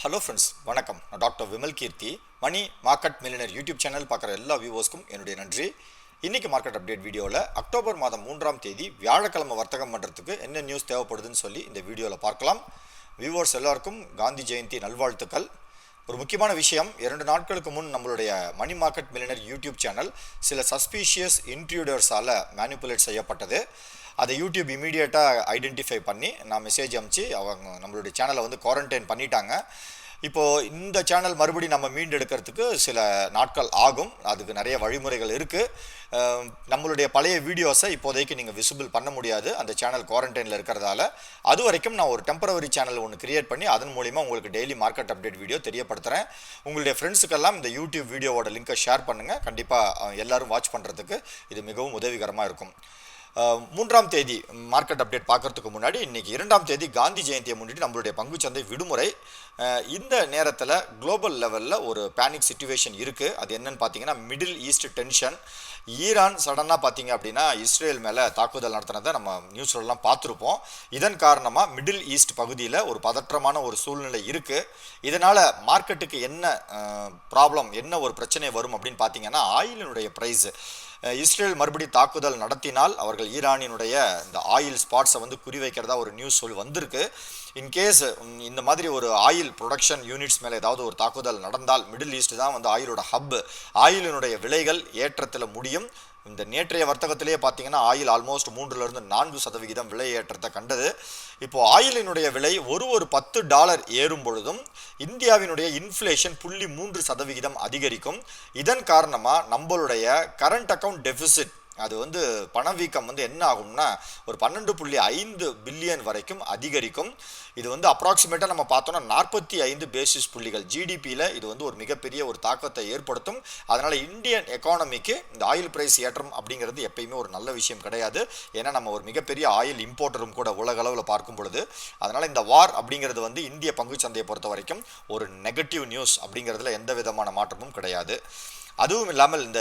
Hello friends, வணக்கம். நான் doctor Vimal Keerthi. Money market millionaire YouTube channel பார்க்குற எல்லா வியூவர்ஸ்க்கும் என்னுடைய நன்றி. இன்றைக்கி மார்க்கெட் அப்டேட் வீடியோவில் அக்டோபர் மாதம் 3ஆம் தேதி வியாழக்கிழமை வர்த்தகம் பண்ணுறதுக்கு என்ன நியூஸ் தேவைப்படுதுன்னு சொல்லி இந்த வீடியோவில் பார்க்கலாம். வியூவர்ஸ் எல்லாருக்கும் காந்தி ஜெயந்தி நல்வாழ்த்துக்கள். ஒரு முக்கியமான விஷயம், 2 நாட்களுக்கு முன் நம்மளுடைய money market millionaire YouTube channel சில சஸ்பீஷியஸ் இன்ட்ரூடர்ஸால் மேனிப்புலேட் செய்யப்பட்டது. அதை யூடியூப் இமீடியட்டாக ஐடென்டிஃபை பண்ணி நான் மெசேஜ் அனுப்பிச்சு அவங்க நம்மளுடைய சேனலை வந்து குவாரண்டைன் பண்ணிட்டாங்க. இப்போது இந்த சேனல் மறுபடியும் நம்ம மீண்டெடுக்கிறதுக்கு சில நாட்கள் ஆகும். அதுக்கு நிறைய வழிமுறைகள் இருக்குது. நம்மளுடைய பழைய வீடியோஸை இப்போதைக்கு நீங்கள் விசிபிள் பண்ண முடியாது, அந்த சேனல் குவாரண்டைனில் இருக்கிறதால. அது வரைக்கும் நான் ஒரு டெம்பரவரி சேனல் ஒன்று கிரியேட் பண்ணி அதன் மூலிமா உங்களுக்கு டெய்லி மார்க்கெட் அப்டேட் வீடியோ தெரியப்படுத்துகிறேன். உங்களுடைய ஃப்ரெண்ட்ஸுக்கெல்லாம் இந்த யூடியூப் வீடியோவோட லிங்கை ஷேர் பண்ணுங்கள். கண்டிப்பாக எல்லோரும் வாட்ச் பண்ணுறதுக்கு இது மிகவும் உதவிகரமாக இருக்கும். 3ஆம் தேதி மார்க்கெட் அப்டேட் பார்க்கறதுக்கு முன்னாடி இன்றைக்கி 2ஆம் தேதி காந்தி ஜெயந்தியை முன்னிட்டு நம்மளுடைய பங்குச்சந்தை விடுமுறை. இந்த நேரத்தில் குளோபல் லெவலில் ஒரு பேனிக் சிச்சுவேஷன் இருக்குது. அது என்னன்னு பார்த்தீங்கன்னா, மிடில் ஈஸ்ட் டென்ஷன். ஈரான் சடனாக பார்த்தீங்க அப்படின்னா இஸ்ரேல் மேலே தாக்குதல் நடத்தினதை நம்ம நியூஸ்லாம் பார்த்துருப்போம். இதன் காரணமாக மிடில் ஈஸ்ட் பகுதியில் ஒரு பதற்றமான ஒரு சூழ்நிலை இருக்குது. இதனால் மார்க்கெட்டுக்கு என்ன ப்ராப்ளம், என்ன ஒரு பிரச்சனை வரும் அப்படின்னு பார்த்தீங்கன்னா, ஆயிலினுடைய ப்ரைஸ். இஸ்ரேல் மறுபடியும் தாக்குதல் நடத்தினால் அவர்கள் ஈரானினுடைய இந்த ஆயில் ஸ்பாட்ஸை வந்து குறிவைக்கிறதா ஒரு நியூஸ் வந்திருக்கு. இன்கேஸ் இந்த மாதிரி ஒரு ஆயில் ப்ரொடக்ஷன் யூனிட்ஸ் மேலே ஏதாவது ஒரு தாக்குதல் நடந்தால், மிடில் ஈஸ்ட் தான் வந்து ஆயிலோட ஹப், ஆயிலினுடைய விலைகள் ஏற்றத்தில் முடியும். இந்த நேற்றைய வர்த்தகத்திலேயே பார்த்தீங்கன்னா ஆயில் ஆல்மோஸ்ட் 3% விலை ஏற்றத்தை கண்டது. இப்போது ஆயிலினுடைய விலை ஒரு $10 ஏறும் பொழுதும் இந்தியாவினுடைய இன்ஃப்ளேஷன் 0.3% அதிகரிக்கும். இதன் காரணமாக நம்மளுடைய கரண்ட் அக்கவுண்ட் டெபிசிட், அது வந்து பணவீக்கம் வந்து என்ன ஆகும்னா ஒரு 12.5 பில்லியன் வரைக்கும் அதிகரிக்கும். இது வந்து அப்ராக்சிமேட்டாக நம்ம பார்த்தோம்னா 45 பேசிஸ் புள்ளிகள் ஜிடிபியில் இது வந்து ஒரு மிகப்பெரிய ஒரு தாக்கத்தை ஏற்படுத்தும். அதனால் இந்தியன் எக்கானமிக்கு இந்த ஆயில் பிரைஸ் ஏற்றம் அப்படிங்கிறது எப்பயுமே ஒரு நல்ல விஷயம் கிடையாது. ஏன்னா நம்ம ஒரு மிகப்பெரிய ஆயில் இம்போர்ட்டரும் கூட உலக அளவில் பார்க்கும் பொழுது. அதனால் இந்த வார் அப்படிங்கிறது வந்து இந்திய பங்குச்சந்தையை பொறுத்த வரைக்கும் ஒரு நெகட்டிவ் நியூஸ் அப்படிங்கிறதுல எந்த விதமான மாற்றமும் கிடையாது. அதுவும் இல்லாமல் இந்த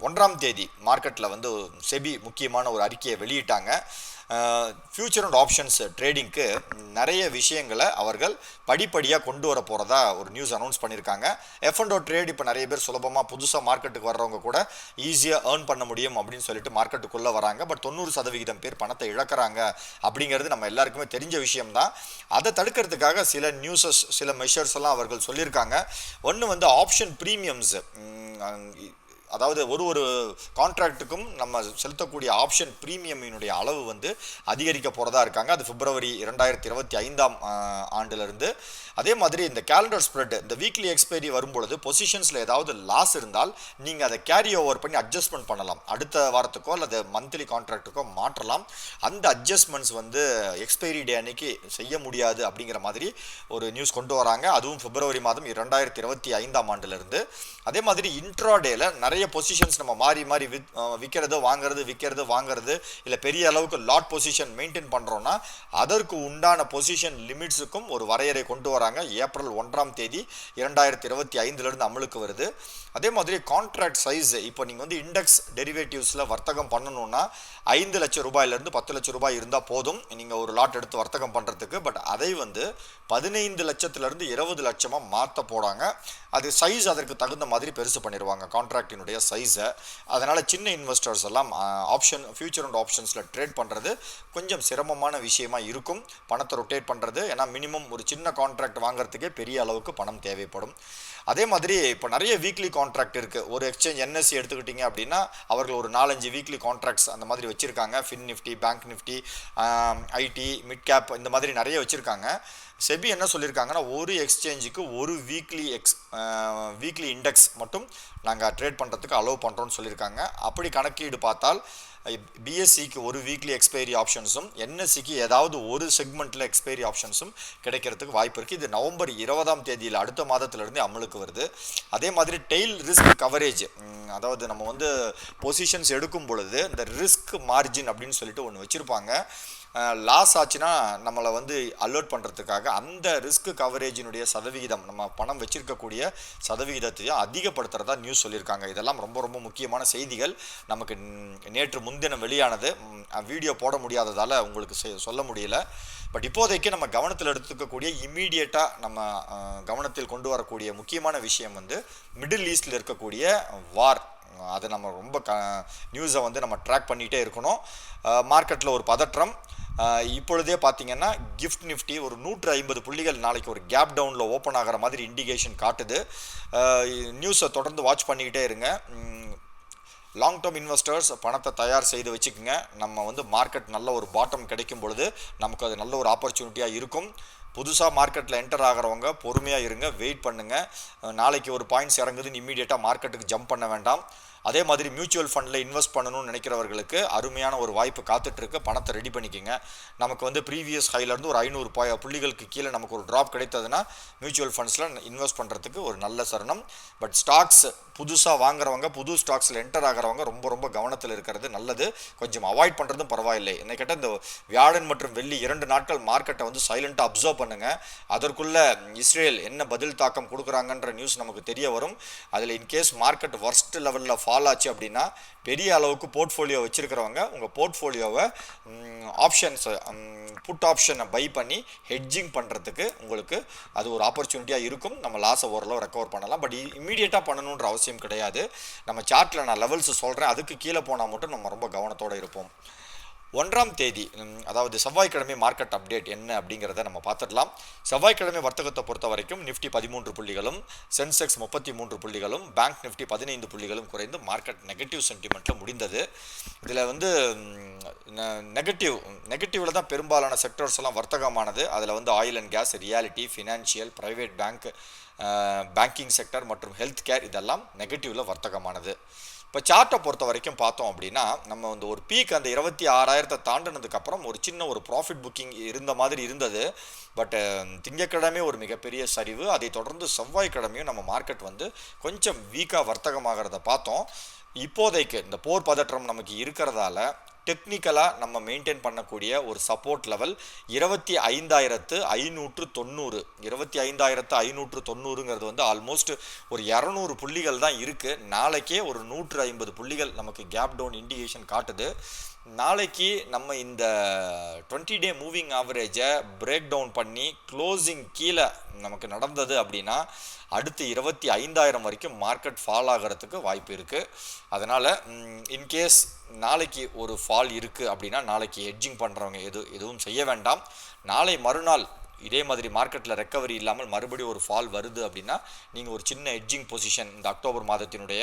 1ஆம் தேதி மார்க்கெட்டில் வந்து செபி முக்கியமான ஒரு அறிக்கையை வெளியிட்டாங்க. ஃபியூச்சர் அண்ட் ஆப்ஷன்ஸ் ட்ரேடிங்க்கு நிறைய விஷயங்களை அவர்கள் படிப்படியாக கொண்டு வர போகிறதா ஒரு நியூஸ் அனௌன்ஸ் பண்ணியிருக்காங்க. F&O ட்ரேட் இப்போ நிறைய பேர் சுலபமாக புதுசாக மார்க்கெட்டுக்கு வர்றவங்க கூட ஈஸியாக ஏர்ன் பண்ண முடியும் அப்படின்னு சொல்லிட்டு மார்க்கெட்டுக்குள்ளே வராங்க. பட் 90% பேர் பணத்தை இழக்கிறாங்க அப்படிங்கிறது நம்ம எல்லாருக்குமே தெரிஞ்ச விஷயம்தான். அதை தடுக்கிறதுக்காக சில நியூஸஸ், சில மெஷர்ஸ் எல்லாம் அவர்கள் சொல்லியிருக்காங்க. ஒன்று வந்து ஆப்ஷன் ப்ரீமியம்ஸ், அதாவது ஒரு கான்ட்ராக்டுக்கும் நம்ம செலுத்தக்கூடிய ஆப்ஷன் ப்ரீமியமினுடைய அளவு வந்து அதிகரிக்க போகிறதா இருக்காங்க. அது பிப்ரவரி 2025ஆம் ஆண்டிலிருந்து. அதே மாதிரி இந்த கேலண்டர் ஸ்ப்ரெட், இந்த வீக்லி எக்ஸ்பைரி வரும்பொழுது பொசிஷன்ஸில் ஏதாவது லாஸ் இருந்தால் நீங்கள் அதை கேரி ஓவர் பண்ணி அட்ஜஸ்ட்மெண்ட் பண்ணலாம். அடுத்த வாரத்துக்கோ அல்லது மந்த்லி கான்ட்ராக்டுக்கோ மாற்றலாம். அந்த அட்ஜஸ்ட்மெண்ட்ஸ் வந்து எக்ஸ்பைரி டே அன்னைக்கு செய்ய முடியாது அப்படிங்கிற மாதிரி ஒரு நியூஸ் கொண்டு வராங்க. அதுவும் பிப்ரவரி மாதம் 2025ஆம் ஆண்டிலிருந்து. அதே மாதிரி இன்ட்ராடேல நிறைய பொசிஷன்ஸ் நம்ம மாறி விற்கிறது வாங்கிறது இல்லை பெரிய அளவுக்கு லாட் பொசிஷன் மெயின்டைன் பண்ணுறோன்னா அதற்கு உண்டான பொசிஷன் லிமிட்ஸுக்கும் ஒரு வரையறை கொண்டு வராங்க. ஏப்ரல் 1ஆம் தேதி 2025 அமலுக்கு வருது. அதே மாதிரி கான்ட்ராக்ட் சைஸ், இப்போ நீங்கள் வந்து இண்டெக்ஸ் டெரிவேட்டிவ்ஸில் வர்த்தகம் பண்ணணுன்னா 5 லட்சம் ரூபாயிலேருந்து 10 லட்சம் ரூபாய் இருந்தால் போதும் நீங்கள் ஒரு லாட் எடுத்து வர்த்தகம் பண்ணுறதுக்கு. பட் அதை வந்து 15 லட்சத்துலேருந்து 20 லட்சமாக மாற்ற போகிறாங்க. அது சைஸ் அதற்கு தகுந்த மாதிரி பெருசு பண்ணிடுவாங்க கான்ட்ராக்டினுடைய சைஸை. அதனால் சின்ன இன்வெஸ்டர்ஸ் எல்லாம் ஃபியூச்சர் அண்ட் ஆப்ஷன்ஸில் ட்ரேட் பண்ணுறது கொஞ்சம் சிரமமான விஷயமா இருக்கும். பணத்தை ரொட்டேட் பண்ணுறது, ஏன்னா மினிமம் ஒரு சின்ன கான்ட்ராக்ட் வாங்குறதுக்கே பெரிய அளவுக்கு பணம் தேவைப்படும். அதே மாதிரி இப்போ நிறைய வீக்லி கான்ட்ராக்ட் இருக்குது. ஒரு எக்ஸ்சேஞ்ச் NSE எடுத்துக்கிட்டிங்க அப்படின்னா அவர்கள் ஒரு 4-5 வீக்லி கான்ட்ராக்ட்ஸ் அந்த மாதிரி வச்சுருக்காங்க. Fin Nifty, bank Nifty, IT, mid cap, இந்த மாதிரி நிறைய வச்சுருக்காங்க. செபி என்ன சொல்லியிருக்காங்கன்னா, ஒரு எக்ஸ்சேஞ்சுக்கு ஒரு வீக்லி இண்டெக்ஸ் மட்டும் நாங்கள் ட்ரேட் பண்ணுறதுக்கு அலோவ் பண்ணுறோன்னு சொல்லியிருக்காங்க. அப்படி கணக்கீடு பார்த்தால் பிஎஸ்சிக்கு ஒரு வீக்லி எக்ஸ்பைரி ஆப்ஷன்ஸும் NSEக்கு ஏதாவது ஒரு செக்மெண்ட்டில் எக்ஸ்பைரி ஆப்ஷன்ஸும் கிடைக்கிறதுக்கு வாய்ப்பு இருக்குது. இது நவம்பர் 20ஆம் தேதியில் அடுத்த மாதத்திலிருந்து அமலுக்கு வருது. அதே மாதிரி டெய்ல் ரிஸ்க் கவரேஜ், அதாவது நம்ம வந்து பொசிஷன்ஸ் எடுக்கும் பொழுது இந்த ரிஸ்க் மார்ஜின் அப்படின்னு சொல்லிட்டு ஒன்று வச்சுருப்பாங்க. லாஸ் ஆச்சுன்னா நம்மளை வந்து அலர்ட் பண்ணுறதுக்காக அந்த ரிஸ்க் கவரேஜினுடைய சதவிகிதம், நம்ம பணம் வச்சிருக்கக்கூடிய சதவிகிதத்தையும் அதிகப்படுத்துகிறதா நியூஸ் சொல்லியிருக்காங்க. இதெல்லாம் ரொம்ப ரொம்ப முக்கியமான செய்திகள். நமக்கு நேற்று முன்தினம் வெளியானது. வீடியோ போட முடியாததால் உங்களுக்கு சொல்ல முடியல. பட் இப்போதைக்கு நம்ம கவனத்தில் எடுத்துக்கக்கூடிய இம்மீடியட்டாக நம்ம கவனத்தில் கொண்டு வரக்கூடிய முக்கியமான விஷயம் வந்து மிடில் ஈஸ்டில் இருக்கக்கூடிய வார். அதை நம்ம ரொம்ப நியூஸை வந்து நம்ம ட்ராக் பண்ணிகிட்டே இருக்கணும். மார்க்கெட்டில் ஒரு பதற்றம். இப்பொழுதே பார்த்தீங்கன்னா கிஃப்ட் நிஃப்டி ஒரு 150 புள்ளிகள் நாளைக்கு ஒரு கேப் டவுனில் ஓப்பன் ஆகிற மாதிரி இண்டிகேஷன் காட்டுது. நியூஸை தொடர்ந்து வாட்ச் பண்ணிக்கிட்டே இருங்க. லாங் டேர்ம் இன்வெஸ்டர்ஸ் பணத்தை தயார் செய்து வச்சுக்கோங்க. நம்ம வந்து மார்க்கெட் நல்ல ஒரு பாட்டம் கிடைக்கும் பொழுது நமக்கு அது நல்ல ஒரு ஆப்பர்ச்சுனிட்டியாக இருக்கும். புதுசாக மார்க்கெட்டில் என்டர் ஆகிறவங்க பொறுமையாக இருங்க, வெயிட் பண்ணுங்கள். நாளைக்கு ஒரு பாயிண்ட்ஸ் இறங்குதுன்னு இம்மீடியட்டாக மார்க்கெட்டுக்கு ஜம்ப் பண்ண வேண்டாம். அதே மாதிரி மியூச்சுவல் ஃபண்டில் இன்வெஸ்ட் பண்ணணும்னு நினைக்கிறவர்களுக்கு அருமையான ஒரு வாய்ப்பு காத்துட்ருக்கு. பணத்தை ரெடி பண்ணிக்கோங்க. நமக்கு வந்து ப்ரீவியஸ் ஹைலேருந்து ஒரு 500 புள்ளிகளுக்கு கீழே நமக்கு ஒரு ட்ராப் கிடைத்ததுன்னா மியூச்சுவல் ஃபண்ட்ஸில் இன்வெஸ்ட் பண்ணுறதுக்கு ஒரு நல்ல சரணம். பட் ஸ்டாக்ஸ் புதுசாக வாங்குறவங்க, புது ஸ்டாக்ஸில் என்டர் ஆகிறவங்க ரொம்ப ரொம்ப கவனத்தில் இருக்கிறது நல்லது. கொஞ்சம் அவாய்ட் பண்ணுறதும் பரவாயில்லை. என்னை கேட்டால் இந்த வியாழன் மற்றும் வெள்ளி 2 நாட்கள் மார்க்கெட்டை வந்து சைலண்ட்டாக அப்சர்வ் பண்ணுங்கள். அதற்குள்ளே இஸ்ரேல் என்ன பதில் தாக்கம் கொடுக்குறாங்கன்ற நியூஸ் நமக்கு தெரிய வரும். அதில் இன்கேஸ் மார்க்கெட் வர்ஸ்ட் லெவலில் ஃபால் ஆச்சு அப்படின்னா பெரிய அளவுக்கு போர்ட்ஃபோலியோ வச்சுருக்கிறவங்க உங்கள் போர்ட்ஃபோலியோவை ஆப்ஷன்ஸ் புட் ஆப்ஷனை பை பண்ணி ஹெட்ஜிங் பண்ணுறதுக்கு உங்களுக்கு அது ஒரு ஆப்பர்ச்சுனிட்டியாக இருக்கும். நம்ம லாஸை ஓரளவு ரெக்கவர் பண்ணலாம். பட் இம்மீடியட்டாக பண்ணணுன்ற அவசியம் கிடையாது. நம்ம சார்ட்டில் நான் லெவல்ஸ் சொல்கிறேன், அதுக்கு கீழே போனால் மட்டும் நம்ம ரொம்ப கவனத்தோடு இருப்போம். 1ஆம் தேதி அதாவது செவ்வாய்க்கிழமை மார்க்கெட் அப்டேட் என்ன அப்படிங்கிறத நம்ம பார்த்துடலாம். செவ்வாய்க்கிழமை வர்த்தகத்தை பொறுத்த வரைக்கும் நிஃப்டி 13 புள்ளிகளும், சென்செக்ஸ் 33 புள்ளிகளும், பேங்க் நிஃப்டி 15 புள்ளிகளும் குறைந்து மார்க்கெட் நெகட்டிவ் சென்டிமெண்ட்டில் முடிந்தது. இதில் வந்து நெகட்டிவில் தான் பெரும்பாலான செக்டர்ஸ் எல்லாம் வர்த்தகமானது. அதில் வந்து oil and gas, realty, financial, private banking sector மற்றும் ஹெல்த் கேர் இதெல்லாம் நெகட்டிவில் வர்த்தகமானது. இப்போ சார்ட்டை பொறுத்த வரைக்கும் பார்த்தோம் அப்படின்னா நம்ம வந்து ஒரு பீக் அந்த 26,000 தாண்டினதுக்கப்புறம் ஒரு சின்ன ஒரு ப்ராஃபிட் புக்கிங் இருந்த மாதிரி இருந்தது. பட் திங்கட்கிழமை ஒரு மிகப்பெரிய சரிவு. அதை தொடர்ந்து செவ்வாய்க்கிழமையும் நம்ம மார்க்கெட் வந்து கொஞ்சம் வீக்காக வர்த்தகமாகிறத பார்த்தோம். இப்போதைக்கு இந்த போர் பதற்றம் நமக்கு இருக்கிறதால டெக்னிக்கலாக நம்ம மெயின்டைன் பண்ணக்கூடிய ஒரு சப்போர்ட் லெவல் 25,590. 25,590ங்கிறது வந்து ஆல்மோஸ்ட் ஒரு 200 புள்ளிகள் தான் இருக்குது. நாளைக்கே ஒரு 150 புள்ளிகள் நமக்கு கேப் டவுன் இண்டிகேஷன் காட்டுது. நாளைக்கு நம்ம இந்த 20-டே மூவிங் ஆவரேஜை பிரேக் டவுன் பண்ணி க்ளோசிங் கீழே நமக்கு நடந்தது அப்படின்னா அடுத்து 25,000 வரைக்கும் மார்க்கெட் ஃபால் ஆகிறதுக்கு வாய்ப்பு இருக்குது. அதனால் இன்கேஸ் நாளைக்கு ஒரு ஃபால் இருக்குது அப்படின்னா நாளைக்கு ஹெட்ஜிங் பண்ணுறவங்க எதுவும் செய்ய வேண்டாம். நாளை மறுநாள் இதே மாதிரி மார்க்கெட்டில் ரெக்கவரி இல்லாமல் மறுபடியும் ஒரு ஃபால் வருது அப்படின்னா நீங்கள் ஒரு சின்ன ஹெட்ஜிங் பொசிஷன் இந்த அக்டோபர் மாதத்தினுடைய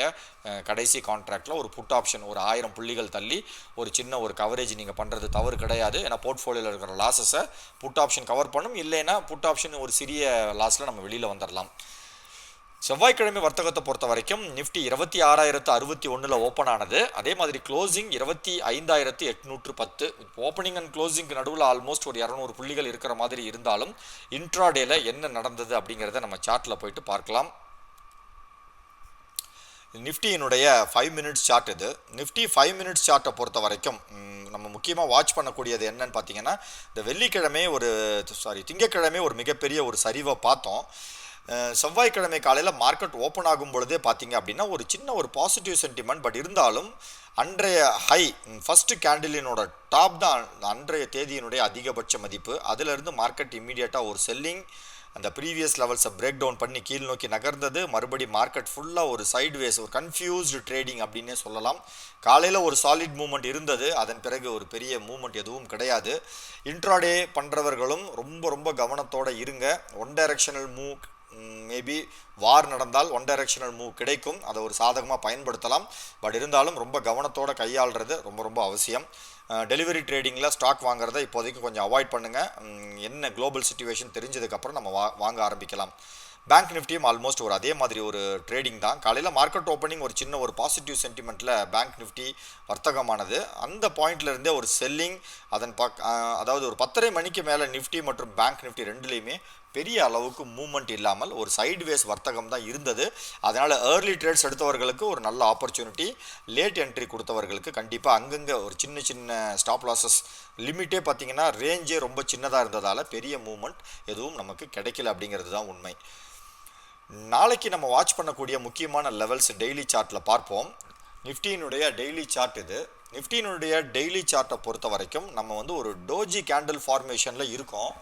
கடைசி கான்ட்ராக்டில் ஒரு புட் ஆப்ஷன் ஒரு 1000 புள்ளிகள் தள்ளி ஒரு சின்ன ஒரு கவரேஜ் நீங்கள் பண்ணுறது தவறு கிடையாது. ஏன்னா போர்ட்ஃபோலியோவில் இருக்கிற லாஸஸை புட் ஆப்ஷன் கவர் பண்ணும். இல்லைன்னா புட் ஆப்ஷன் ஒரு சிறிய லாஸில் நம்ம வெளியில் வந்துடலாம். செவ்வாய்க்கிழமை வர்த்தகத்தை பொறுத்த வரைக்கும் நிஃப்டி 26,061 ஓப்பன் ஆனது. அதே மாதிரி க்ளோசிங் 25,810. ஓப்பனிங் அண்ட் க்ளோசிங்க்கு நடுவில் ஆல்மோஸ்ட் ஒரு 200 புள்ளிகள் இருக்கிற மாதிரி இருந்தாலும் இன்ட்ராடேல என்ன நடந்தது அப்படிங்கிறத நம்ம சார்ட்டில் போயிட்டு பார்க்கலாம். நிஃப்டியினுடைய 5 மினிட்ஸ் சார்ட் இது. நிஃப்டி 5 மினிட்ஸ் சார்ட்டை பொறுத்த வரைக்கும் நம்ம முக்கியமாக வாட்ச் பண்ணக்கூடியது என்னன்னு பார்த்தீங்கன்னா இந்த திங்கட்கிழமை ஒரு மிகப்பெரிய ஒரு சரிவை பார்த்தோம். செவ்வாய்க்கிழமை காலையில் மார்க்கெட் ஓப்பன் ஆகும் பொழுதே பார்த்தீங்க அப்படின்னா ஒரு சின்ன ஒரு பாசிட்டிவ் சென்டிமெண்ட். பட் இருந்தாலும் அன்றைய ஹை ஃபஸ்ட்டு கேண்டிலினோட டாப் தான் அன்றைய தேதியினுடைய அதிகபட்ச மதிப்பு. அதிலிருந்து மார்க்கெட் இம்மீடியட்டாக ஒரு செல்லிங் அந்த ப்ரீவியஸ் லெவல்ஸை பிரேக் டவுன் பண்ணி கீழ் நோக்கி நகர்ந்தது. மறுபடி மார்க்கெட் ஃபுல்லாக ஒரு சைட்வேஸ் ஒரு கன்ஃபியூஸ்டு ட்ரேடிங் அப்படின்னே சொல்லலாம். காலையில் ஒரு சாலிட் மூவ்மெண்ட் இருந்தது. அதன் பிறகு ஒரு பெரிய மூவ்மெண்ட் எதுவும் கிடையாது. இன்ட்ராடே பண்ணுறவர்களும் ரொம்ப ரொம்ப கவனத்தோடு இருங்க. ஒன் டைரெக்ஷனல் மூவ் மேபி வார் நடந்தால் ஒன் டைரெக்ஷனல் மூவ் கிடைக்கும். அதை ஒரு சாதகமாக பயன்படுத்தலாம். பட் இருந்தாலும் ரொம்ப கவனத்தோடு கையாளுறது ரொம்ப ரொம்ப அவசியம். டெலிவரி ட்ரேடிங்கில் ஸ்டாக் வாங்குறதை இப்போதைக்கு கொஞ்சம் அவாய்ட் பண்ணுங்கள். என்ன குளோபல் சிச்சுவேஷன் தெரிஞ்சதுக்கப்புறம் நம்ம வாங்க ஆரம்பிக்கலாம். பேங்க் நிஃப்டியும் ஆல்மோஸ்ட் ஒரு அதே மாதிரி ஒரு ட்ரேடிங் தான். காலையில் மார்க்கெட் ஓப்பனிங் ஒரு சின்ன ஒரு பாசிட்டிவ் சென்டிமெண்ட்டில் பேங்க் நிஃப்டி வர்த்தகமானது. அந்த பாயிண்ட்லேருந்தே ஒரு செல்லிங் அதாவது ஒரு 10:30 மணிக்கு மேலே நிஃப்டி மற்றும் பேங்க் நிஃப்டி ரெண்டுலேயுமே பெரிய அளவுக்கு மூவ்மெண்ட் இல்லாமல் ஒரு சைட்வேஸ் வர்த்தகம் தான் இருந்தது. அதனால் ஏர்லி ட்ரேட்ஸ் எடுத்தவர்களுக்கு ஒரு நல்ல ஆப்பர்ச்சுனிட்டி. லேட் என்ட்ரி கொடுத்தவர்களுக்கு கண்டிப்பாக அங்கங்கே ஒரு சின்ன சின்ன ஸ்டாப் லாஸஸ் லிமிட்டே பார்த்திங்கன்னா ரேஞ்சே ரொம்ப சின்னதாக இருந்ததால் பெரிய மூவ்மெண்ட் எதுவும் நமக்கு கிடைக்கல அப்படிங்கிறது தான் உண்மை. நாளைக்கு நம்ம வாட்ச் பண்ணக்கூடிய முக்கியமான லெவல்ஸ் டெய்லி சார்ட்டில் பார்ப்போம். நிஃப்டியினுடைய டெய்லி சார்ட் இது. நிஃப்டியினுடைய டெய்லி சார்ட்டை பொறுத்த வரைக்கும் நம்ம வந்து ஒரு டோஜி கேண்டில் ஃபார்மேஷனில் இருக்கோம்.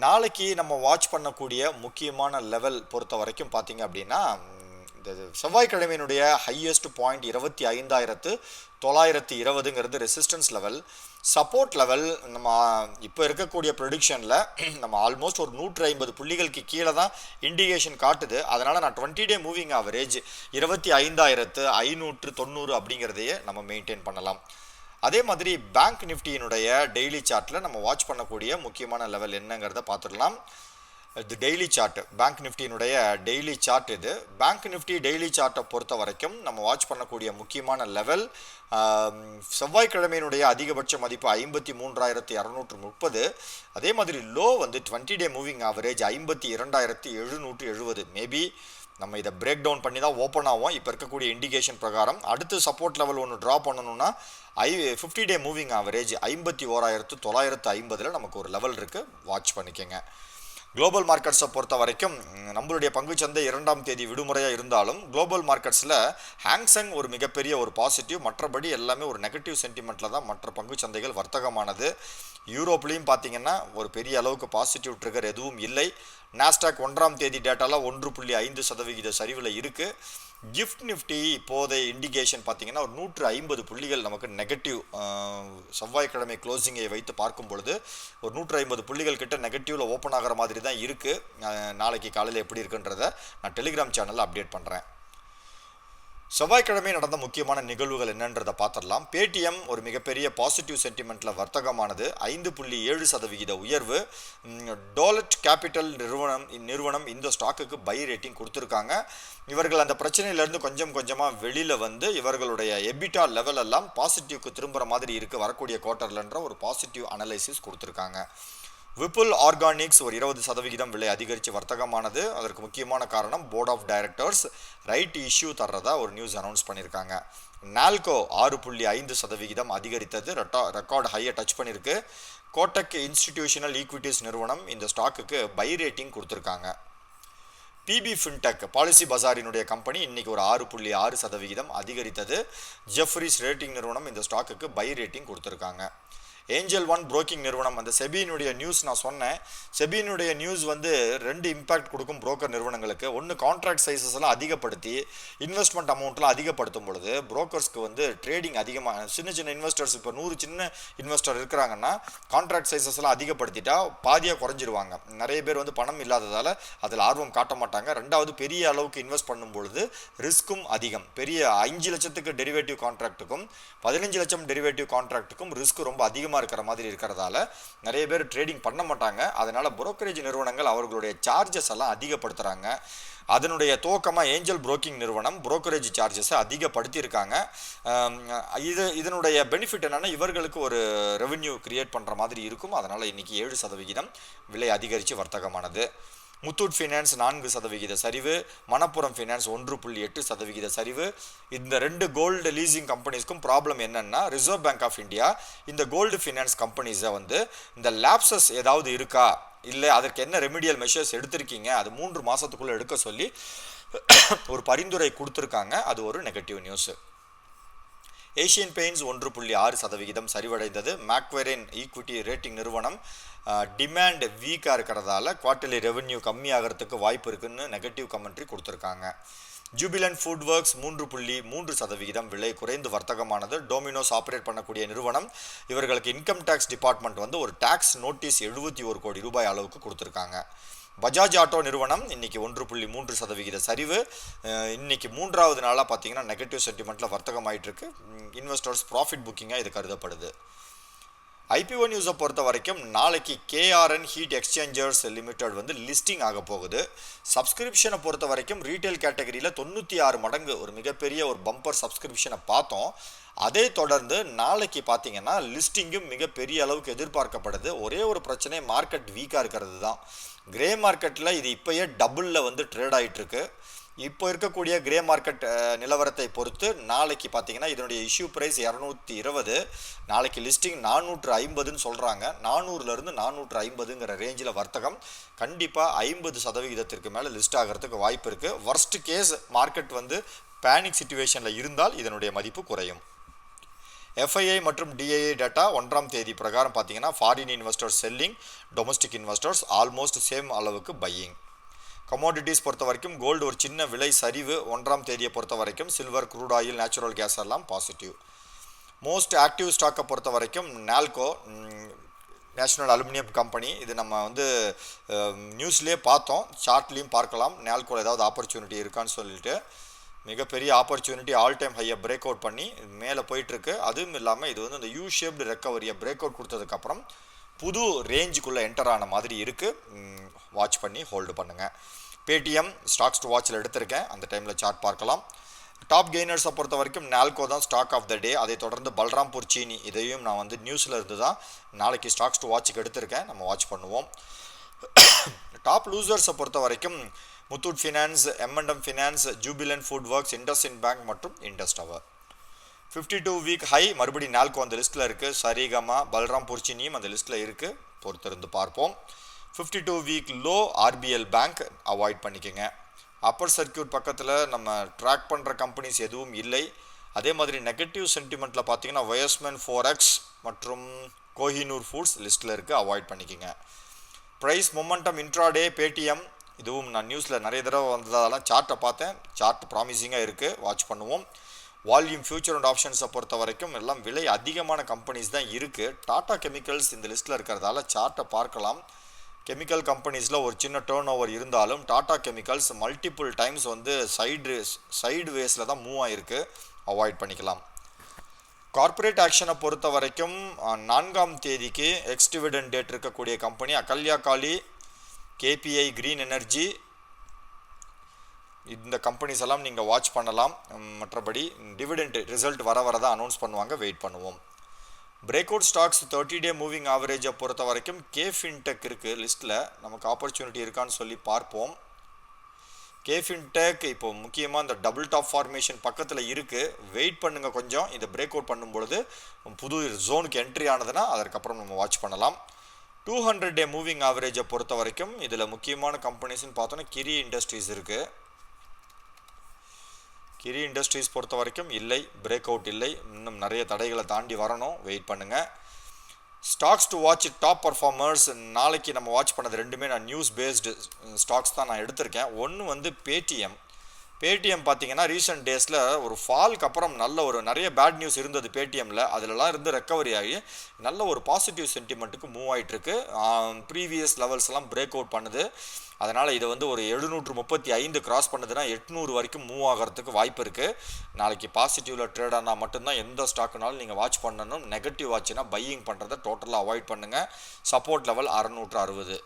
நாளைக்கு நம்ம வாட்ச் பண்ணக்கூடிய முக்கியமான லெவல் பொறுத்த வரைக்கும் பார்த்தீங்க அப்படின்னா, இந்த செவ்வாய்க்கிழமையினுடைய ஹையஸ்ட் பாயிண்ட் 25,920ங்கிறது ரெசிஸ்டன்ஸ் லெவல். சப்போர்ட் லெவல் நம்ம இப்போ இருக்கக்கூடிய ப்ரொடிக்ஷனில் நம்ம ஆல்மோஸ்ட் ஒரு 150 புள்ளிகளுக்கு கீழே தான் இண்டிகேஷன் காட்டுது. அதனால் நான் 20 டே மூவிங் ஆவரேஜ் 25,590 அப்படிங்கிறதையே நம்ம மெயின்டைன் பண்ணலாம். அதே மாதிரி பேங்க் நிஃப்டியினுடைய டெய்லி சார்ட்டில் நம்ம வாட்ச் பண்ணக்கூடிய முக்கியமான லெவல் என்னங்கிறத பார்த்துடலாம். இது டெய்லி சார்ட், பேங்க் நிஃப்டியினுடைய டெய்லி சார்ட் இது. பேங்க் நிஃப்டி டெய்லி சார்ட்டை பொறுத்த வரைக்கும் நம்ம வாட்ச் பண்ணக்கூடிய முக்கியமான லெவல் செவ்வாய்க்கிழமையினுடைய அதிகபட்ச மதிப்பு 53,230. அதே மாதிரி லோ வந்து 20 டே மூவிங் ஆவரேஜ் 52,770. மேபி நம்ம இதை பிரேக் டவுன் பண்ணி தான் ஓப்பன் ஆகும் இப்போ இருக்கக்கூடிய இண்டிகேஷன் பிரகாரம். அடுத்து சப்போர்ட் லெவல் ஒன்று ட்ரா பண்ணணும்னா 50 டே மூவிங் ஆவரேஜ் 51,950 நமக்கு ஒரு லெவல் இருக்குது, வாட்ச் பண்ணிக்கோங்க. குளோபல் மார்க்கெட்ஸை பொறுத்த வரைக்கும் நம்மளுடைய பங்குச்சந்தை 2ஆம் தேதி விடுமுறையாக இருந்தாலும் குளோபல் மார்க்கெட்ஸில் ஹாங்செங் ஒரு மிகப்பெரிய ஒரு பாசிட்டிவ், மற்றபடி எல்லாமே ஒரு நெகட்டிவ் சென்டிமெண்ட்டில் தான் மற்ற பங்குச்சந்தைகள் வர்த்தகமானது. யூரோப்லேயும் பார்த்தீங்கன்னா ஒரு பெரிய அளவுக்கு பாசிட்டிவ் ட்ரிகர் எதுவும் இல்லை. நாஸ்டாக் 1ஆம் தேதி டேட்டாவில் 1.5% சரிவில் இருக்குது. கிஃப்ட் நிஃப்டி இப்போதைய இண்டிகேஷன் பார்த்தீங்கன்னா ஒரு 150 புள்ளிகள் நமக்கு நெகட்டிவ். செவ்வாய்க்கிழமை க்ளோசிங்கை வைத்து பார்க்கும் பொழுது ஒரு 150 புள்ளிகள் கிட்ட நெகட்டிவில் ஓப்பன் ஆகிற மாதிரி தான் இருக்குது. நாளைக்கு காலையில் எப்படி இருக்குன்றதை நான் டெலிகிராம் சேனலில் அப்டேட் பண்ணுறேன். செவ்வாய்க்கிழமை நடந்த முக்கியமான நிகழ்வுகள் என்னன்றதை பார்த்துடலாம். பேடிஎம் ஒரு மிகப்பெரிய பாசிட்டிவ் சென்டிமெண்ட்டில் வர்த்தகமானது, 5.7% உயர்வு. டோலட் கேபிட்டல் நிறுவனம் இந்த ஸ்டாக்குக்கு பை ரேட்டிங் கொடுத்துருக்காங்க. இவர்கள் அந்த பிரச்சனையிலேருந்து கொஞ்சம் கொஞ்சமாக வெளியில் வந்து இவர்களுடைய எபிட்டா லெவல் எல்லாம் பாசிட்டிவ்க்கு திரும்புகிற மாதிரி இருக்குது வரக்கூடிய குவார்ட்டர்லன்ற ஒரு பாசிட்டிவ் அனலைசிஸ் கொடுத்துருக்காங்க. விப்புல் ஆர்கானிக்ஸ் ஒரு 20% விலை அதிகரித்து வர்த்தகமானது. அதற்கு முக்கியமான காரணம் board of directors right issue தர்றதா ஒரு நியூஸ் அனௌன்ஸ் பண்ணியிருக்காங்க. நால்கோ 6.5% அதிகரித்தது, ரெக்கார்டு ஹையை டச் பண்ணியிருக்கு. கோட்டக் இன்ஸ்டிடியூஷனல் ஈக்விட்டிஸ் நிறுவனம் இந்த ஸ்டாக்குக்கு பை ரேட்டிங் கொடுத்துருக்காங்க. பிபி ஃபின்டெக் பாலிசி பஜாரினுடைய கம்பெனி இன்னைக்கு ஒரு 6.6% அதிகரித்தது. ஜெஃப்ரிஸ் ரேட்டிங் நிறுவனம் இந்த ஸ்டாக்குக்கு பை ரேட்டிங் கொடுத்துருக்காங்க. ஏஞ்சல் ஒன் புரோக்கிங் நிறுவனம், அந்த செபியினுடைய நியூஸ் நான் சொன்னேன். செபியினுடைய நியூஸ் வந்து 2 இம்பேக்ட் கொடுக்கும் புரோக்கர் நிறுவனங்களுக்கு. ஒன்று, கான்ட்ராக்ட் சைஸஸ் எல்லாம் அதிகப்படுத்தி இன்வெஸ்ட்மெண்ட் அமௌண்ட்லாம் அதிகப்படுத்தும் பொழுது புரோக்கர்ஸ்க்கு வந்து ட்ரேடிங் அதிகமாக, சின்ன சின்ன இன்வெஸ்டர்ஸ் இப்போ 100 சின்ன இன்வெஸ்டர் இருக்கிறாங்கன்னா கான்ட்ராக்ட் சைஸஸ் எல்லாம் அதிகப்படுத்திட்டா பாதியாக குறைஞ்சிருவாங்க. நிறைய பேர் வந்து பணம் இல்லாததால் அதில் ஆர்வம் காட்ட மாட்டாங்க. 2வது, பெரிய அளவுக்கு இன்வெஸ்ட் பண்ணும் பொழுது ரிஸ்க்கும் அதிகம். பெரிய 5 லட்சத்துக்கு டெரிவேட்டிவ் கான்ட்ராக்ட்டுக்கும் 15 லட்சம் டெரிவேட்டிவ் கான்ட்ராக்ட்டுக்கும் ரிஸ்க் ரொம்ப அதிகமாக இருக்கிற மாதிரி இருக்கிறதால நிறைய பேர் ட்ரேடிங் பண்ண மாட்டாங்க. அதனால புரோக்கரேஜ் நிறுவனங்கள் அவர்களுடைய சார்ஜஸ் எல்லாம் அதிகப்படுத்துறாங்க. அதனுடைய துவக்கமாக ஏஞ்சல் புரோக்கிங் நிறுவனம் புரோக்கரேஜ் சார்ஜஸை அதிகப்படுத்தியிருக்காங்க. இதனுடைய பெனிஃபிட் என்னென்னா இவர்களுக்கு ஒரு ரெவென்யூ கிரியேட் பண்ணுற மாதிரி இருக்கும். அதனால் இன்றைக்கி 7% விலை அதிகரித்து வர்த்தகமானது. முத்தூட் ஃபினான்ஸ் 4% சரிவு, மணப்புரம் ஃபினான்ஸ் 1.8% சரிவு. இந்த 2 கோல்டு லீசிங் கம்பெனிஸ்க்கும் ப்ராப்ளம் என்னென்னா, ரிசர்வ் பேங்க் ஆஃப் இந்தியா இந்த கோல்டு ஃபினான்ஸ் கம்பெனிஸை வந்து இந்த லேப்சஸ் ஏதாவது இருக்கா, இல்லை அதற்கு என்ன ரெமிடியல் மெஷர்ஸ் எடுத்திருக்கீங்க, அது 3 மாதத்துக்குள்ளே எடுக்க சொல்லி ஒரு பரிந்துரை கொடுத்துருக்காங்க. அது ஒரு நெகட்டிவ் நியூஸு. ஏஷியன் பெயிண்ட்ஸ் 1.6% சரிவடைந்தது. மேக்வெரின் ஈக்விட்டி ரேட்டிங் நிறுவனம் டிமாண்ட் வீக்காக இருக்கிறதால குவார்ட்டர்லி ரெவென்யூ கம்மியாகிறதுக்கு வாய்ப்பு இருக்குன்னு நெகட்டிவ் கமெண்ட்ரி கொடுத்துருக்காங்க. ஜூபிலண்ட் ஃபுட் ஒர்க்ஸ் 3.3% விலை குறைந்து வர்த்தகமானது. டோமினோஸ் ஆப்ரேட் பண்ணக்கூடிய நிறுவனம், இவர்களுக்கு இன்கம் டேக்ஸ் டிபார்ட்மெண்ட் வந்து ஒரு டாக்ஸ் நோட்டீஸ் 71 கோடி ரூபாய் அளவுக்கு கொடுத்துருக்காங்க. பஜாஜ் ஆட்டோ நிறுவனம் இன்னைக்கு 1.3% சரிவு. இன்னைக்கு 3வது நாளாக பார்த்தீங்கன்னா நெகட்டிவ் சென்டிமெண்ட்டில் வர்த்தகம் ஆகிட்டு இருக்கு. இன்வெஸ்டர்ஸ் ப்ராஃபிட் புக்கிங்காக இது கருதப்படுது. ஐபிஓ நியூஸை பொறுத்த வரைக்கும் நாளைக்கு கேஆர்என் ஹீட் எக்ஸ்சேஞ்சர்ஸ் லிமிடெட் வந்து லிஸ்டிங் ஆக போகுது. சப்ஸ்கிரிப்ஷனை பொறுத்த வரைக்கும் ரீட்டைல் கேட்டகரியில் 96 மடங்கு ஒரு மிகப்பெரிய ஒரு பம்பர் சப்ஸ்கிரிப்ஷனை பார்த்தோம். அதே தொடர்ந்து நாளைக்கு பார்த்தீங்கன்னா லிஸ்டிங்கும் மிகப்பெரிய அளவுக்கு எதிர்பார்க்கப்படுது. ஒரே ஒரு பிரச்சனை, மார்க்கெட் வீக்காக இருக்கிறது தான். கிரே மார்க்கெட்டில் இது இப்போயே டபுளில் வந்து ட்ரேட் ஆகிட்டுருக்கு. இப்போ இருக்கக்கூடிய கிரே மார்க்கெட் நிலவரத்தை பொறுத்து நாளைக்கு பார்த்தீங்கன்னா இதனுடைய இஷ்யூ ப்ரைஸ் 220, நாளைக்கு லிஸ்டிங் 450ன்னு சொல்கிறாங்க. 400லேருந்து 450ங்கிற ரேஞ்சில் வர்த்தகம் கண்டிப்பாக 50% மேலே லிஸ்ட் ஆகிறதுக்கு வாய்ப்பு இருக்குது. வர்ஸ்ட் கேஸ் மார்க்கெட் வந்து பேனிக் சிச்சுவேஷனில் இருந்தால் இதனுடைய மதிப்பு குறையும். FII மற்றும் DII டேட்டா 1ஆம் தேதி பிரகாரம் பார்த்தீங்கன்னா foreign investors selling, domestic investors almost same அளவுக்கு பையிங். கமோடிட்டிஸ் பொறுத்த வரைக்கும் கோல்டு ஒரு சின்ன விலை சரிவு 1ஆம் தேதியை பொறுத்த வரைக்கும். Silver, crude oil, natural gas எல்லாம் பாசிட்டிவ். மோஸ்ட் ஆக்டிவ் ஸ்டாக்கை பொறுத்த வரைக்கும் நால்கோ, நேஷ்னல் அலுமினியம் கம்பெனி. இது நம்ம வந்து நியூஸ்லேயே பார்த்தோம், சார்ட்லேயும் பார்க்கலாம். நால்கோவில் ஏதாவது ஆப்பர்ச்சுனிட்டி இருக்கான்னு சொல்லிட்டு மிகப்பெரிய ஆப்பர்ச்சுனிட்டி ஆல் டைம் ஹையை பிரேக் அவுட் பண்ணி மேலே போயிட்டுருக்கு. அதுவும் இல்லாமல் இது வந்து அந்த யூ ஷேப்டு ரெக்கவரியை பிரேக் அவுட் கொடுத்ததுக்கப்புறம் புது ரேஞ்சுக்குள்ளே என்டர் ஆன மாதிரி இருக்குது. வாட்ச் பண்ணி ஹோல்டு பண்ணுங்கள். பேடிஎம் ஸ்டாக்ஸ் டு வாட்சில் எடுத்திருக்கேன், அந்த டைமில் சார்ட் பார்க்கலாம். டாப் கெய்னர்ஸை பொறுத்த வரைக்கும் நால்கோ தான் ஸ்டாக் ஆஃப் த டே. அதை தொடர்ந்து பல்ராம்பூர் சீனி, இதையும் நான் வந்து நியூஸில் இருந்து தான் நாளைக்கு ஸ்டாக்ஸ் டு வாட்சுக்கு எடுத்திருக்கேன், நம்ம வாட்ச் பண்ணுவோம். டாப் லூசர்ஸை பொறுத்த வரைக்கும் Muthoot finance, M&M finance, Jubilant Food works, IndusInd bank மற்றும் இண்டஸ் டவர். 52 வீக் ஹை மறுபடி நால்கோ அந்த லிஸ்ட்டில் இருக்குது. சரிகமா, பல்ராம்பூர் சீனியும் அந்த லிஸ்ட்டில் இருக்குது, பொறுத்திருந்து பார்ப்போம். 52 week low RBL bank avoid பண்ணிக்கோங்க. அப்பர் சர்க்கியூட் பக்கத்தில் நம்ம ட்ராக் பண்ணுற கம்பெனிஸ் எதுவும் இல்லை. அதே மாதிரி நெகட்டிவ் சென்டிமெண்ட்டில் பார்த்தீங்கன்னா வயஸ்மேன் 4X மற்றும் கோஹினூர் ஃபுட்ஸ் லிஸ்ட்டில் இருக்குது, அவாய்ட் பண்ணிக்கோங்க. ப்ரைஸ் மொமெண்டம் இன்ட்ராடே பேடிஎம், இதுவும் நான் நியூஸில் நிறைய தடவை வந்ததாலாம் சார்ட்டை பார்த்தேன், சார்ட் ப்ராமிசிங்காக இருக்குது, வாட்ச் பண்ணுவோம். வால்யூம் ஃபியூச்சர் அண்ட் ஆப்ஷன்ஸை பொறுத்த வரைக்கும் எல்லாம் விலை அதிகமான கம்பெனிஸ் தான் இருக்குது. டாடா கெமிக்கல்ஸ் இந்த லிஸ்ட்டில் இருக்கிறதால சார்ட்டை பார்க்கலாம். கெமிக்கல் கம்பெனிஸில் ஒரு சின்ன டேர்ன் ஓவர் இருந்தாலும் டாடா கெமிக்கல்ஸ் மல்டிபிள் டைம்ஸ் வந்து சைடு வேஸில் தான் மூவ் ஆகிருக்கு, அவாய்ட் பண்ணிக்கலாம். கார்ப்பரேட் ஆக்ஷனை பொறுத்த வரைக்கும் 4ஆம் தேதிக்கு எக்ஸ் டிவிடெண்ட் டேட் இருக்கக்கூடிய கம்பெனி அகல்யா காலி, KPI கிரீன் எனர்ஜி, இந்த கம்பெனிஸ் எல்லாம் நீங்கள் வாட்ச் பண்ணலாம். மற்றபடி டிவிடெண்ட் ரிசல்ட் வர தான் அனௌன்ஸ் பண்ணுவாங்க, வெயிட் பண்ணுவோம். Break out stocks 30-day moving ஆவரேஜை பொறுத்த வரைக்கும் KFinTech இருக்குது லிஸ்ட்டில், நமக்கு ஆப்பர்ச்சுனிட்டி இருக்கான்னு சொல்லி பார்ப்போம். KFinTech இப்போ முக்கியமாக இந்த டபுள் டாப் ஃபார்மேஷன் பக்கத்தில் இருக்குது, வெயிட் பண்ணுங்கள் கொஞ்சம். இதை பிரேக் அவுட் பண்ணும்பொழுது புது ஜோனுக்கு என்ட்ரி ஆனதுன்னா அதற்கப்புறம் நம்ம வாட்ச் பண்ணலாம். 200-day மூவிங் ஆவரேஜை பொறுத்த வரைக்கும் இதில் முக்கியமான கம்பெனிஸ்ன்னு பார்த்தோன்னா கிரி இண்டஸ்ட்ரீஸ் இருக்குது. கிரி இண்டஸ்ட்ரீஸ் பொறுத்த வரைக்கும் இல்லை, பிரேக் அவுட் இல்லை, இன்னும் நிறைய தடைகளை தாண்டி வரணும், வெயிட் பண்ணுங்கள். Stocks to watch top performers நாளைக்கு நம்ம வாட்ச் பண்ணது ரெண்டுமே நான் நியூஸ் பேஸ்டு ஸ்டாக்ஸ் தான் நான் எடுத்திருக்கேன். ஒன்று வந்து பேடிஎம் பார்த்தீங்கன்னா ரீசெண்ட் டேஸில் ஒரு ஃபால்க்கு அப்புறம் நல்ல ஒரு நிறைய பேட் நியூஸ் இருந்தது பேடிஎம்மில், அதிலலாம் இருந்து ரெக்கவரி ஆகி நல்ல ஒரு பாசிட்டிவ் சென்டிமெண்ட்டுக்கு மூவ் ஆகிட்டுருக்கு. ப்ரீவியஸ் லெவல்ஸ்லாம் பிரேக் அவுட் பண்ணுது. அதனால் இதை வந்து ஒரு 735 கிராஸ் பண்ணுதுன்னா 800 வரைக்கும் மூவ் ஆகிறதுக்கு வாய்ப்பு இருக்குது. நாளைக்கு பாசிட்டிவில் ட்ரேட் ஆனால் மட்டும்தான் எந்த ஸ்டாக்குனாலும் நீங்கள் வாட்ச் பண்ணணும். நெகட்டிவ் ஆச்சுன்னா பையிங் பண்ணுறதை டோட்டலாக அவாய்ட் பண்ணுங்கள். Support level 660.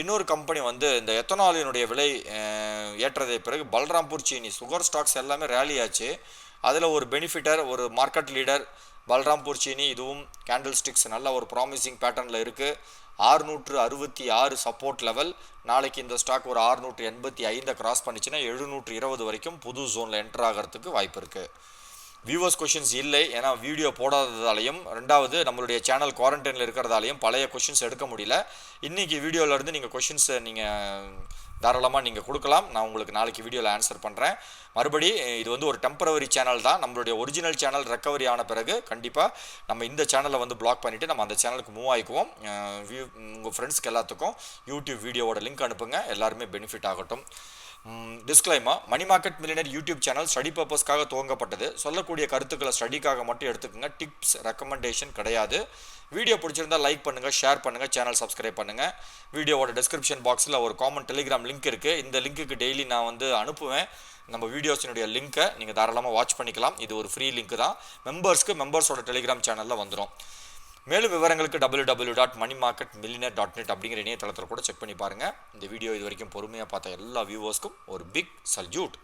இன்னொரு கம்பெனி வந்து இந்த எத்தனாலினுடைய விலை ஏற்றதை பிறகு பல்ராம்பூர் சீனி, சுகர் ஸ்டாக்ஸ் எல்லாமே ரேலி ஆச்சு. அதில் ஒரு பெனிஃபிட்டர், ஒரு மார்க்கெட் லீடர் பல்ராம்பூர் சீனி, இதுவும் கேண்டில் ஸ்டிக்ஸ் நல்ல ஒரு ப்ராமிசிங் பேட்டர்னில் இருக்குது. 666 சப்போர்ட் லெவல். நாளைக்கு இந்த ஸ்டாக் ஒரு 685 கிராஸ் பண்ணிச்சுன்னா 720 வரைக்கும் புது ஜோனில் என்டர் ஆகிறதுக்கு வாய்ப்பு இருக்குது. வியூவர்ஸ் கொஷின்ஸ் இல்லை, ஏன்னா வீடியோ போடாததாலையும், ரெண்டாவது நம்மளுடைய சேனல் குவாரண்டைனில் இருக்கிறதாலையும் பழைய கொஷின்ஸ் எடுக்க முடியல. இன்றைக்கி வீடியோவிலேருந்து நீங்கள் கொஷின்ஸை நீங்கள் தாராளமாக நீங்கள் கொடுக்கலாம், நான் உங்களுக்கு நாளைக்கு வீடியோவில் ஆன்சர் பண்ணுறேன். மறுபடி இது வந்து ஒரு டெம்பரவரி சேனல் தான். நம்மளுடைய ஒரிஜினல் சேனல் ரெக்கவரி ஆன பிறகு கண்டிப்பாக நம்ம இந்த சேனலை வந்து பிளாக் பண்ணிவிட்டு நம்ம அந்த சேனலுக்கு மூவ் ஆகிக்குவோம். உங்கள் ஃப்ரெண்ட்ஸ்க்கு எல்லாத்துக்கும் யூடியூப் வீடியோவோட லிங்க் அனுப்புங்க, எல்லாருமே பெனிஃபிட் ஆகட்டும். Disclaimer, money market millionaire YouTube channel study பர்பஸ்க்காக துவங்கப்பட்டது. சொல்லக்கூடிய கருத்துக்களை ஸ்டடிக்காக மட்டும் எடுத்துக்கோங்க, டிப்ஸ் ரெக்கமெண்டேஷன் கிடையாது. வீடியோ பிடிச்சிருந்தால் லைக் பண்ணுங்கள், ஷேர் பண்ணுங்கள், சேனல் சப்ஸ்கிரைப் பண்ணுங்கள். வீடியோவோட டிஸ்கிரிப்ஷன் பாக்ஸில் ஒரு காமன் டெலிகிராம் லிங்க் இருக்குது. இந்த லிங்க்குக்கு டெய்லி நான் வந்து அனுப்புவேன் நம்ம வீடியோஸினுடைய லிங்க்கை, நீங்கள் தாராளமாக வாட்ச் பண்ணிக்கலாம். இது ஒரு ஃப்ரீ லிங்க் தான். மெம்பர்ஸோட டெலிகிராம் சேனலில் வந்துடும். மேலும் விவரங்களுக்கு www.moneymarketmillionaire.net அப்படிங்கிற இணையதளத்தில் கூட செக் பண்ணி பாருங்கள். இந்த வீடியோ இது வரைக்கும் பொறுமையாக பார்த்த எல்லா வியூவர்ஸ்க்கும் ஒரு பிக் சல்யூட்.